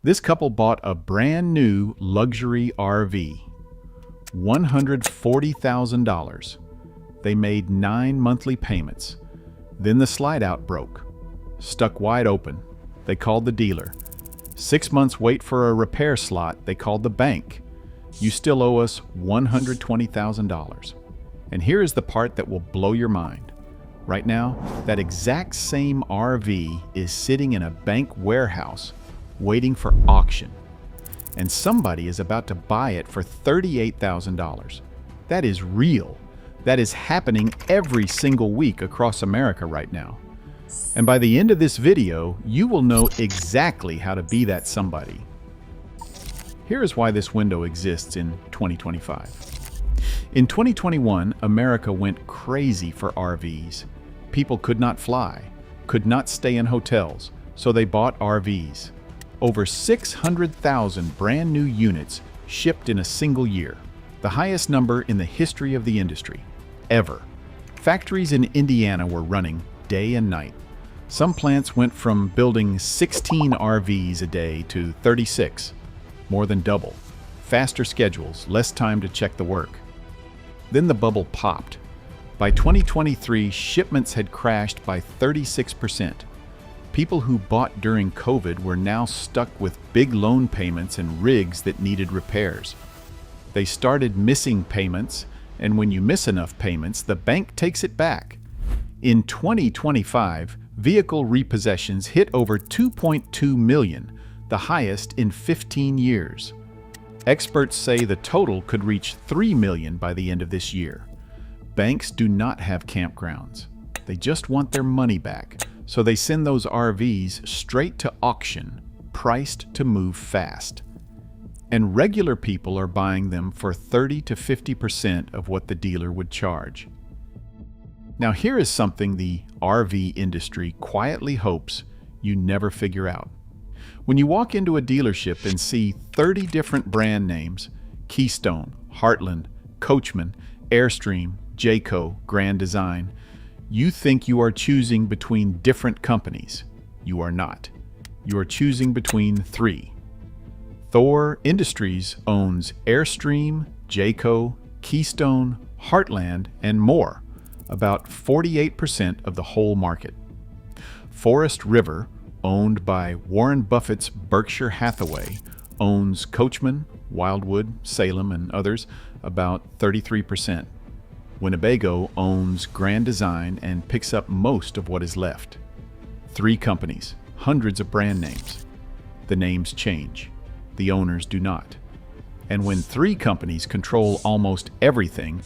This couple bought a brand new luxury RV, $140,000. They made 9 monthly payments. Then the slide-out broke. Stuck wide open. They called the dealer. 6 months wait for a repair slot. They called the bank. You still owe us $120,000. And here is the part that will blow your mind. Right now, that exact same RV is sitting in a bank warehouse waiting for auction. And somebody is about to buy it for $38,000. That is real. That is happening every single week across America right now. And by the end of this video, you will know exactly how to be that somebody. Here is why this window exists in 2025. In 2021, America went crazy for RVs. People could not fly, could not stay in hotels, so they bought RVs. Over 600,000 brand new units shipped in a single year, the highest number in the history of the industry, ever. Factories in Indiana were running day and night. Some plants went from building 16 RVs a day to 36, more than double. Faster schedules, less time to check the work. Then the bubble popped. By 2023, shipments had crashed by 36%. People who bought during COVID were now stuck with big loan payments and rigs that needed repairs. They started missing payments, and when you miss enough payments, the bank takes it back. In 2025, vehicle repossessions hit over 2.2 million, the highest in 15 years. Experts say the total could reach 3 million by the end of this year. Banks do not have campgrounds. They just want their money back, so they send those RVs straight to auction, priced to move fast. And regular people are buying them for 30 to 50% of what the dealer would charge. Now here is something the RV industry quietly hopes you never figure out. When you walk into a dealership and see 30 different brand names, Keystone, Heartland, Coachman, Airstream, Jayco, Grand Design, you think you are choosing between different companies. You are not. You are choosing between 3. Thor Industries owns Airstream, Jayco, Keystone, Heartland, and more, about 48% of the whole market. Forest River, owned by Warren Buffett's Berkshire Hathaway, owns Coachman, Wildwood, Salem, and others, about 33%. Winnebago owns Grand Design and picks up most of what is left. 3 companies, hundreds of brand names. The names change. The owners do not. And when 3 companies control almost everything,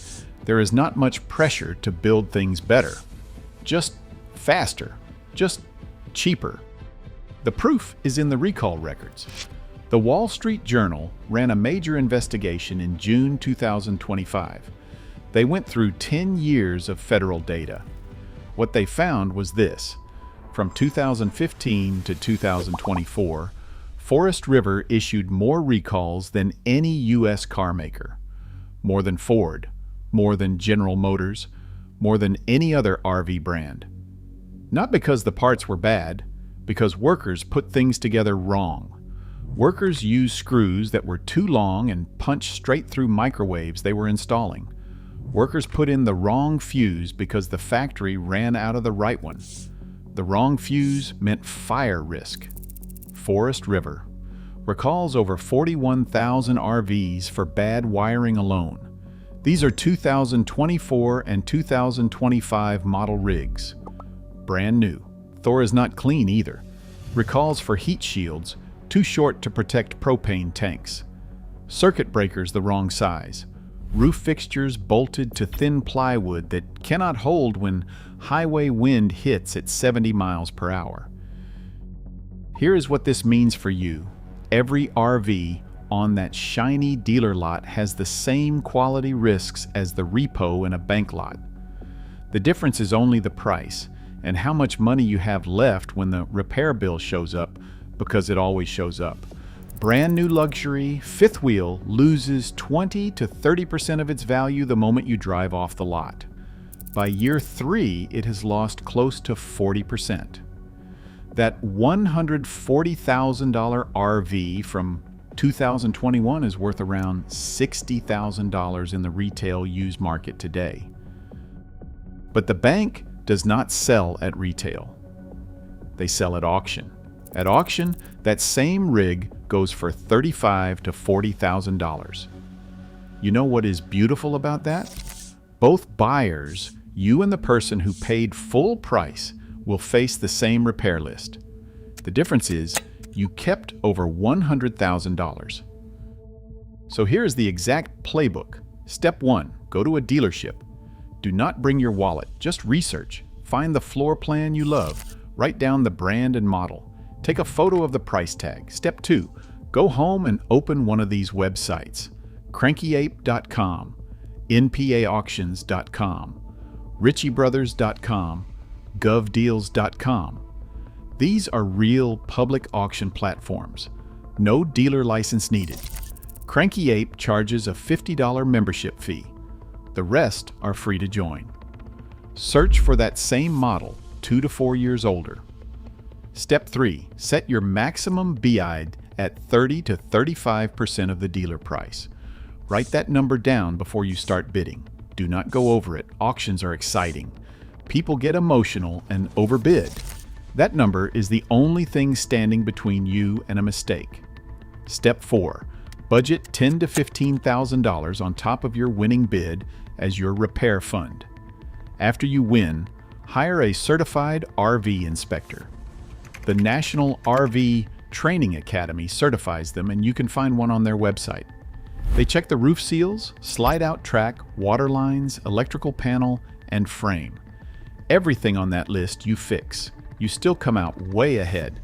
there is not much pressure to build things better. Just faster. Just cheaper. The proof is in the recall records. The Wall Street Journal ran a major investigation in June 2025. They went through 10 years of federal data. What they found was this. From 2015 to 2024, Forest River issued more recalls than any U.S. car maker. More than Ford, more than General Motors, more than any other RV brand. Not because the parts were bad, because workers put things together wrong. Workers used screws that were too long and punched straight through microwaves they were installing. Workers put in the wrong fuse because the factory ran out of the right one. The wrong fuse meant fire risk. Forest River recalls over 41,000 RVs for bad wiring alone. These are 2024 and 2025 model rigs. Brand new. Thor is not clean either. Recalls for heat shields, too short to protect propane tanks. Circuit breakers the wrong size. Roof fixtures bolted to thin plywood that cannot hold when highway wind hits at 70 miles per hour. Here is what this means for you. Every RV on that shiny dealer lot has the same quality risks as the repo in a bank lot. The difference is only the price and how much money you have left when the repair bill shows up, because it always shows up. Brand new luxury, fifth wheel loses 20 to 30% of its value the moment you drive off the lot. By year 3, it has lost close to 40%. That $140,000 RV from 2021 is worth around $60,000 in the retail used market today. But the bank does not sell at retail. They sell at auction. At auction, that same rig goes for $35,000 to $40,000. You know what is beautiful about that? Both buyers, you and the person who paid full price, will face the same repair list. The difference is you kept over $100,000. So here is the exact playbook. Step 1, go to a dealership. Do not bring your wallet, just research. Find the floor plan you love. Write down the brand and model. Take a photo of the price tag. Step 2, go home and open one of these websites. CrankyApe.com, NPAauctions.com, RichieBrothers.com, GovDeals.com. These are real public auction platforms. No dealer license needed. Cranky Ape charges a $50 membership fee. The rest are free to join. Search for that same model, 2 to 4 years older. Step 3, set your maximum BID at 30 to 35% of the dealer price. Write that number down before you start bidding. Do not go over it. Auctions are exciting. People get emotional and overbid. That number is the only thing standing between you and a mistake. Step 4, budget $10,000 to $15,000 on top of your winning bid as your repair fund. After you win, hire a certified RV inspector. The National RV Training Academy certifies them, and you can find one on their website. They check the roof seals, slide-out track, water lines, electrical panel, and frame. Everything on that list you fix. You still come out way ahead.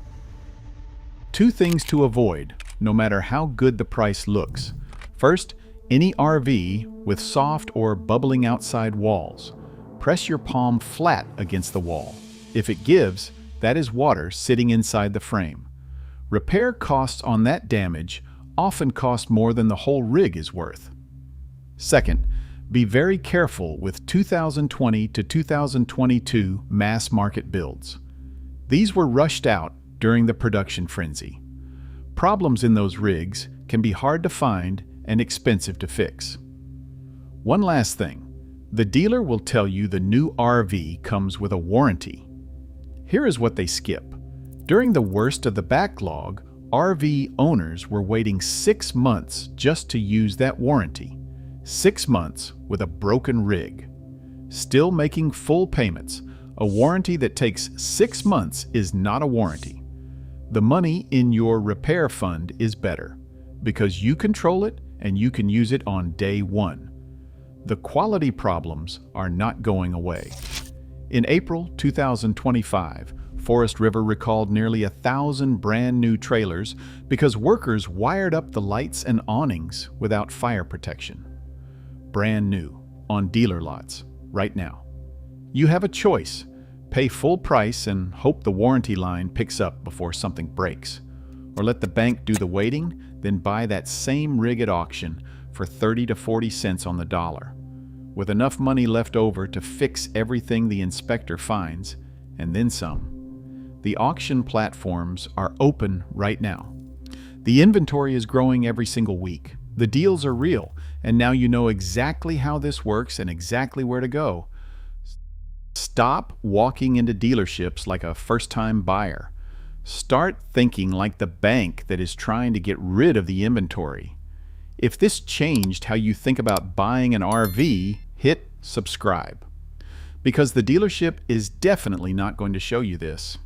2 things to avoid, no matter how good the price looks. First, any RV with soft or bubbling outside walls. Press your palm flat against the wall. If it gives, that is water sitting inside the frame. Repair costs on that damage often cost more than the whole rig is worth. Second, be very careful with 2020 to 2022 mass market builds. These were rushed out during the production frenzy. Problems in those rigs can be hard to find and expensive to fix. One last thing, the dealer will tell you the new RV comes with a warranty. Here is what they skip. During the worst of the backlog, RV owners were waiting 6 months just to use that warranty. 6 months with a broken rig. Still making full payments. A warranty that takes 6 months is not a warranty. The money in your repair fund is better because you control it and you can use it on day 1. The quality problems are not going away. In April 2025, Forest River recalled nearly 1,000 brand new trailers because workers wired up the lights and awnings without fire protection. Brand new, on dealer lots, right now. You have a choice. Pay full price and hope the warranty line picks up before something breaks. Or let the bank do the waiting, then buy that same rig at auction for 30 to 40 cents on the dollar, with enough money left over to fix everything the inspector finds, and then some. The auction platforms are open right now. The inventory is growing every single week. The deals are real, and now you know exactly how this works and exactly where to go. Stop walking into dealerships like a first-time buyer. Start thinking like the bank that is trying to get rid of the inventory. If this changed how you think about buying an RV, hit subscribe. Because the dealership is definitely not going to show you this.